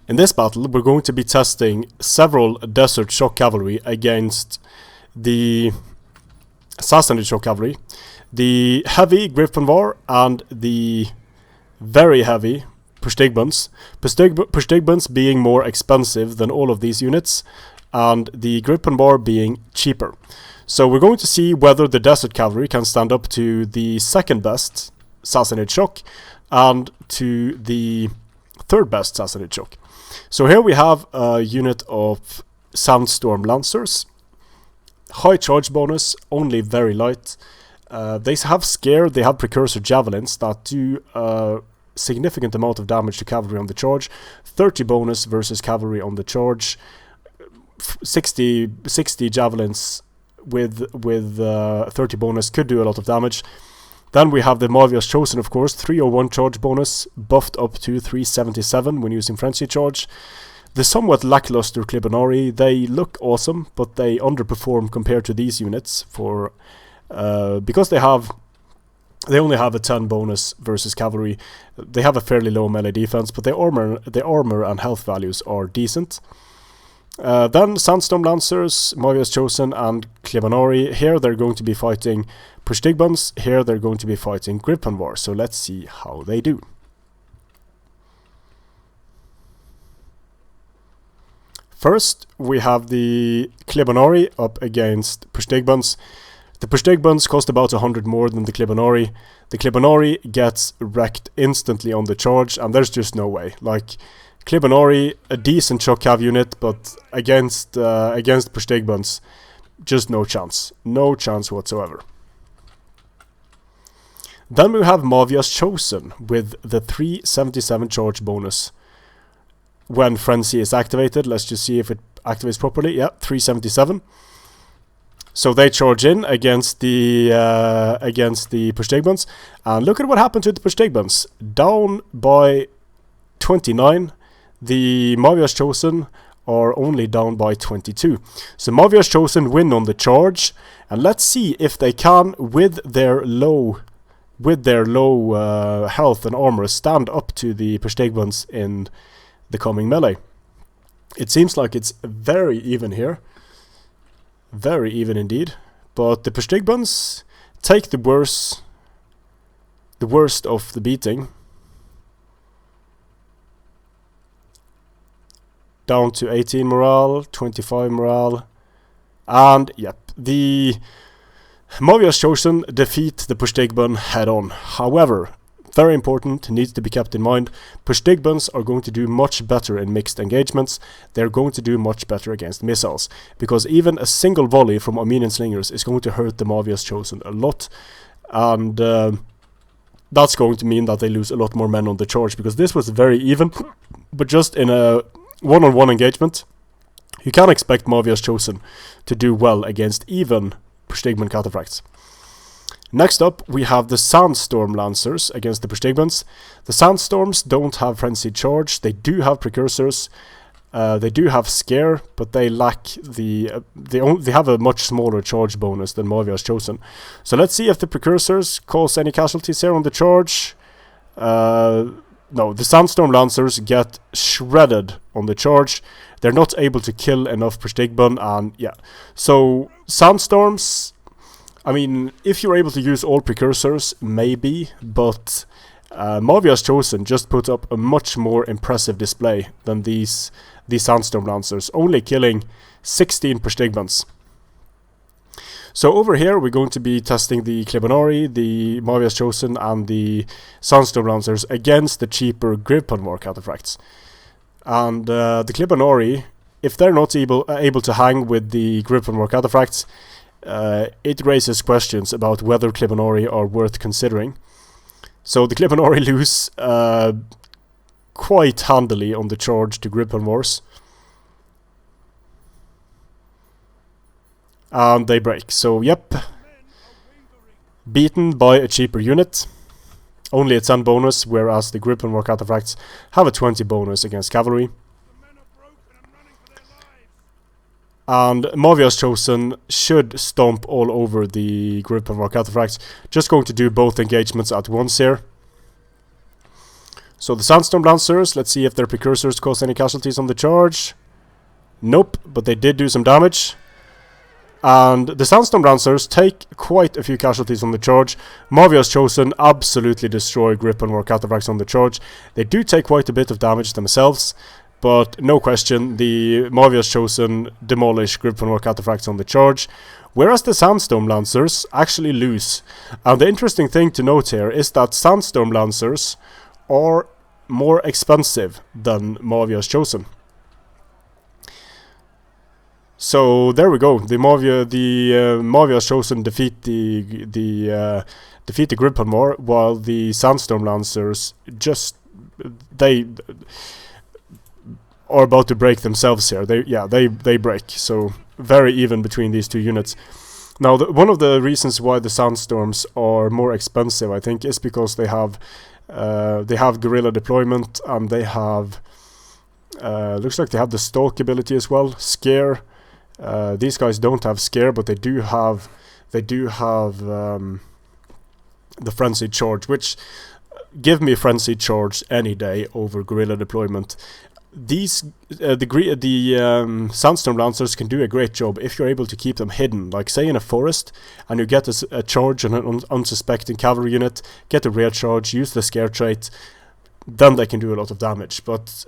In this battle, we're going to be testing several Desert Shock Cavalry against the Sassanid Shock Cavalry, the heavy Gripenvar, and the very heavy Pushtigbans. Pushtigbans being more expensive than all of these units, and the Gripenvar being cheaper. So we're going to see whether the Desert Cavalry can stand up to the second best Sassanid Shock and to the third best Sassanid Shock. So here we have a unit of Sandstorm Lancers. High charge bonus, only very light. They have Scare, they have Precursor Javelins that do a significant amount of damage to cavalry on the charge. 30 bonus versus cavalry on the charge. 60 Javelins with 30 bonus could do a lot of damage. Then we have the Mavia's Chosen, of course, 301 charge bonus, buffed up to 377 when using Frenzy Charge. The somewhat lackluster Clibonari, they look awesome, but they underperform compared to these units for because they only have a 10 bonus versus cavalry. They have a fairly low melee defense, but their armor and health values are decent. Then Sandstorm Lancers, Mavia's Chosen, and Clibonari. Here they're going to be fighting Pushtigbans. Here they're going to be fighting Gripenvar. So let's see how they do. First, we have the Clibonari up against Pushtigbans. The Pushtigbans cost about 100 more than the Clibonari. The Clibonari gets wrecked instantly on the charge, and there's just no way. Like, Clibonari, a decent shock cav unit, but against Pushtigbans, just no chance. No chance whatsoever. Then we have Mavia's Chosen with the 377 charge bonus. When Frenzy is activated, let's just see if it activates properly. Yeah, 377. So they charge in against the Pushtigbans, and look at what happened to the Pushtigbans. Down by 29. The Mavia's Chosen are only down by 22. So Mavia's Chosen win on the charge, and let's see if they can, with their low health and armor, stand up to the Pushtigbans in the coming melee. It seems like it's very even here. Very even indeed. But the Pushtigbans take the worst of the beating. Down to 18 morale, 25 morale. And yep, the Mavia's Chosen defeat the Pushtigban head on. However, very important, needs to be kept in mind, Pushtigbans are going to do much better in mixed engagements. They're going to do much better against missiles, because even a single volley from Armenian slingers is going to hurt the Mavia's Chosen a lot, and that's going to mean that they lose a lot more men on the charge, because this was very even, but just in a one-on-one engagement, you can expect Mavia's Chosen to do well against even Pushtigban cataphracts. Next up, we have the Sandstorm Lancers against the Pushtigbans. The Sandstorms don't have Frenzied Charge. They do have Precursors. They do have Scare, but they lack they have a much smaller charge bonus than Mavia's Chosen. So let's see if the Precursors cause any casualties here on the charge. No, the Sandstorm Lancers get shredded on the charge. They're not able to kill enough Pushtigban, and yeah. So Sandstorms, I mean, if you're able to use all Precursors, maybe, but Mavia's Chosen just put up a much more impressive display than these Sandstorm Lancers, only killing 16 Pushtigbans. So over here we're going to be testing the Clibonari, the Mavia's Chosen, and the Sandstorm Lancers against the cheaper Gripenvar cataphracts. And the Clibonari, if they're not able to hang with the Gripenvar cataphracts, it raises questions about whether Clibonari are worth considering. So the Clibonari lose quite handily on the charge to Gripenvars. And they break. So yep, beaten by a cheaper unit. Only a 10 bonus, whereas the Gripenvar cataphracts have a 20 bonus against cavalry. And Mavia's Chosen should stomp all over the Gripenvar cataphracts. Just going to do both engagements at once here. So the Sandstorm Lancers, let's see if their precursors cause any casualties on the charge. Nope, but they did do some damage. And the Sandstorm Lancers take quite a few casualties on the charge. Mavia's Chosen absolutely destroy Grip and War Cataphracts on the charge. They do take quite a bit of damage themselves, but no question, the Mavia's Chosen demolish Grip and War Cataphracts on the charge, whereas the Sandstorm Lancers actually lose. And the interesting thing to note here is that Sandstorm Lancers are more expensive than Mavia's Chosen. So there we go. The Mavia's Chosen defeat the Grip and War, while the Sandstorm Lancers they are about to break themselves here. They break. So very even between these two units. Now, one of the reasons why the Sandstorms are more expensive, I think, is because they have guerrilla deployment, and they have looks like they have the stalk ability as well, scare. These guys don't have scare, but they do have the frenzied charge, which give me frenzied charge any day over guerrilla deployment. These the Sandstorm Lancers can do a great job if you're able to keep them hidden, like say in a forest, and you get a charge on an unsuspecting cavalry unit, get a rear charge, use the scare trait, then they can do a lot of damage. But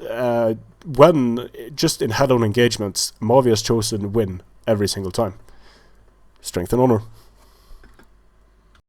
when just in head-on engagements, Mavia's Chosen win every single time. Strength and honor.